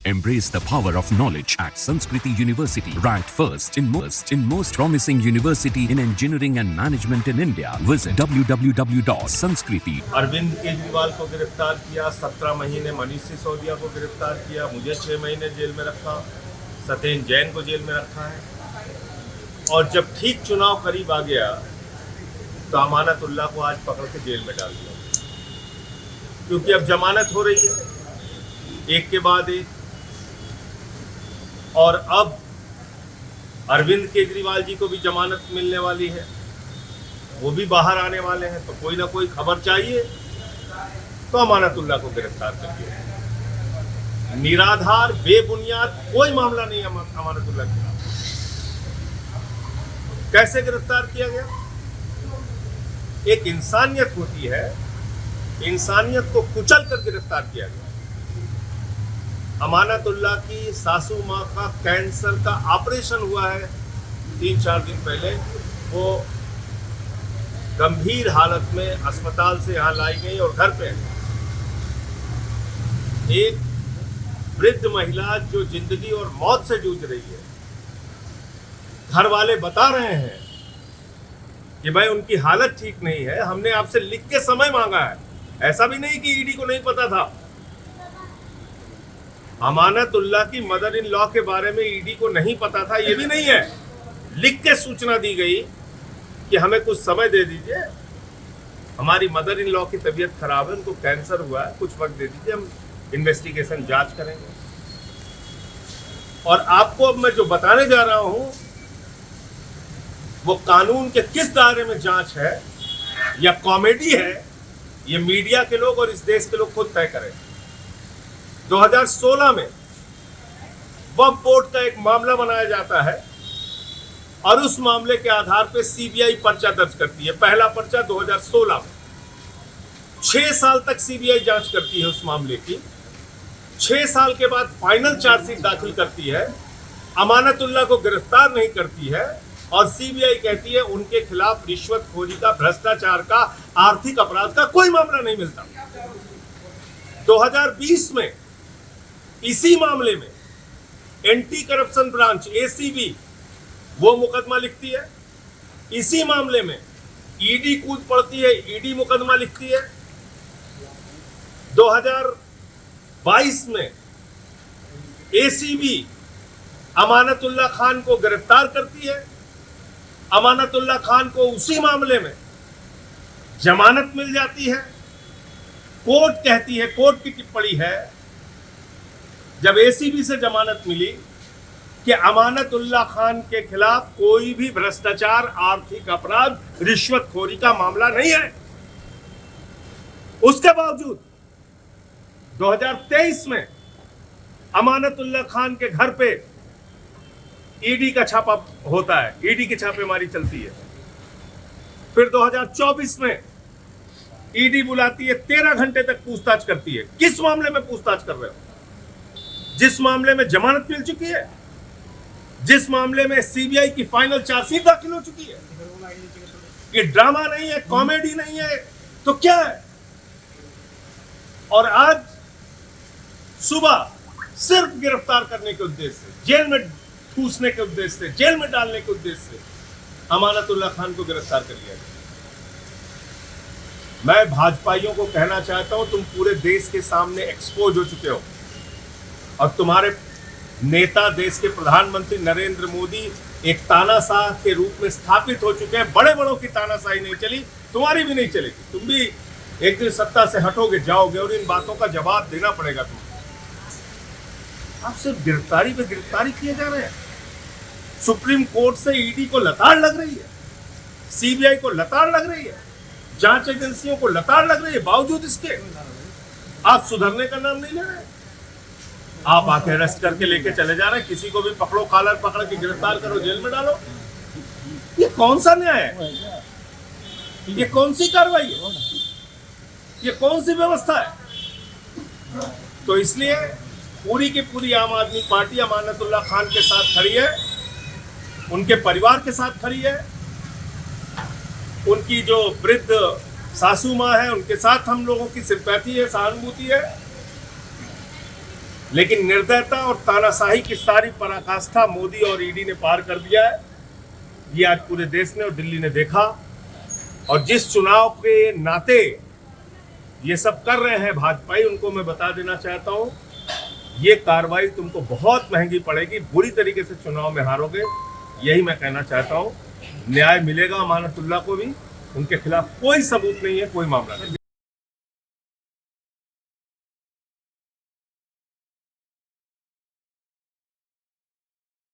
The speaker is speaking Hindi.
Embrace the power of knowledge at Sanskriti University, ranked first in most promising university in engineering and management in India. Visit www.sanskriti. Arvind Kejriwal को गिरफ्तार किया, 17 महीने मनीष सिसोदिया को गिरफ्तार किया, मुझे 6 महीने जेल में रखा, सत्येंद्र जैन को जेल में रखा है। और जब ठीक चुनाव करीब आ गया तो अमानतुल्लाह को आज पकड़ के जेल में डाल दिया, क्योंकि अब जमानत हो रही है एक के बाद एक। और अब अरविंद केजरीवाल जी को भी जमानत मिलने वाली है, वो भी बाहर आने वाले हैं, तो कोई ना कोई खबर चाहिए, तो अमानतुल्लाह को गिरफ्तार कर दिया। निराधार बेबुनियाद कोई मामला नहीं है अमानतुल्लाह के खिलाफ। कैसे गिरफ्तार किया गया? एक इंसानियत होती है, इंसानियत को कुचल कर गिरफ्तार किया गया। अमानतुल्लाह की सासू माँ का कैंसर का ऑपरेशन हुआ है 3-4 दिन पहले। वो गंभीर हालत में अस्पताल से यहाँ लाई गई और घर पे एक वृद्ध महिला जो जिंदगी और मौत से जूझ रही है, घर वाले बता रहे हैं कि भाई उनकी हालत ठीक नहीं है, हमने आपसे लिख के समय मांगा है। ऐसा भी नहीं कि ईडी को नहीं पता था। अमानतुल्लाह की मदर इन लॉ के बारे में ईडी को नहीं पता था, ये भी नहीं है। लिख के सूचना दी गई कि हमें कुछ समय दे दीजिए, हमारी मदर इन लॉ की तबीयत खराब है, उनको कैंसर हुआ है, कुछ वक्त दे दीजिए, हम इन्वेस्टिगेशन जांच करेंगे। और आपको अब मैं जो बताने जा रहा हूं वो कानून के किस दायरे में जांच है या कॉमेडी है, ये मीडिया के लोग और इस देश के लोग खुद तय करें। 2016 में वक्फ बोर्ड का एक मामला बनाया जाता है और उस मामले के आधार पर सीबीआई पर्चा दर्ज करती है। पहला पर्चा 2016 में। 6 साल तक सीबीआई जांच करती है उस मामले की। 6 साल के बाद फाइनल चार्जशीट दाखिल करती है, अमानतुल्लाह को गिरफ्तार नहीं करती है और सीबीआई कहती है उनके खिलाफ रिश्वतखोरी का, भ्रष्टाचार का, आर्थिक अपराध का कोई मामला नहीं मिलता। 2020 में इसी मामले में एंटी करप्शन ब्रांच एसीबी वो मुकदमा लिखती है। इसी मामले में ईडी कूद पड़ती है, ईडी मुकदमा लिखती है। 2022 में एसीबी अमानतुल्लाह खान को गिरफ्तार करती है। अमानतुल्लाह खान को उसी मामले में जमानत मिल जाती है। कोर्ट कहती है, कोर्ट की टिप्पणी है जब एसीबी से जमानत मिली कि अमानतुल्लाह खान के खिलाफ कोई भी भ्रष्टाचार, आर्थिक अपराध, रिश्वतखोरी का मामला नहीं है। उसके बावजूद 2023 में अमानतुल्लाह खान के घर पे ईडी का छापा होता है, ईडी की छापेमारी चलती है। फिर 2024 में ईडी बुलाती है, 13 घंटे तक पूछताछ करती है। किस मामले में पूछताछ कर रहे हो? जिस मामले में जमानत मिल चुकी है, जिस मामले में सीबीआई की फाइनल चार्जशीट दाखिल हो चुकी है। ये ड्रामा नहीं है, कॉमेडी नहीं है, तो क्या है? और आज सुबह सिर्फ गिरफ्तार करने के उद्देश्य से, जेल में ठूसने के उद्देश्य से, जेल में डालने के उद्देश्य से अमानतुल्लाह खान को गिरफ्तार कर लिया गया। मैं भाजपाइयों को कहना चाहता हूं, तुम पूरे देश के सामने एक्सपोज हो चुके हो और तुम्हारे नेता, देश के प्रधानमंत्री नरेंद्र मोदी एक तानाशाह के रूप में स्थापित हो चुके हैं। बड़े बड़ों की तानाशाही नहीं चली, तुम्हारी भी नहीं चलेगी। तुम भी एक दिन सत्ता से हटोगे, जाओगे और इन बातों का जवाब देना पड़ेगा तुमको। आप सिर्फ गिरफ्तारी पे गिरफ्तारी किए जा रहे हैं। सुप्रीम कोर्ट से ईडी को लताड़ लग रही है, सीबीआई को लताड़ लग रही है, जांच एजेंसियों को लताड़ लग रही है। बावजूद इसके आप सुधरने का नाम नहीं ले रहे। आप आके अरेस्ट करके लेके चले जा रहे हैं, किसी को भी पकड़ो, कॉलर पकड़ के गिरफ्तार करो, जेल में डालो। ये कौन सा न्याय है? ये कौन सी कार्रवाई है? ये कौन सी व्यवस्था है? तो इसलिए पूरी की पूरी आम आदमी पार्टी अमानतुल्लाह खान के साथ खड़ी है, उनके परिवार के साथ खड़ी है। उनकी जो वृद्ध सासू माँ है, उनके साथ हम लोगों की सिंपैथी है, सहानुभूति है। लेकिन निर्दयता और तानाशाही की सारी पराकाष्ठा मोदी और ईडी ने पार कर दिया है। ये आज पूरे देश ने और दिल्ली ने देखा। और जिस चुनाव के नाते ये सब कर रहे हैं भाजपाई, उनको मैं बता देना चाहता हूं, ये कार्रवाई तुमको बहुत महंगी पड़ेगी, बुरी तरीके से चुनाव में हारोगे। यही मैं कहना चाहता हूं। न्याय मिलेगा अमानतुल्लाह को भी, उनके खिलाफ कोई सबूत नहीं है, कोई मामला नहीं।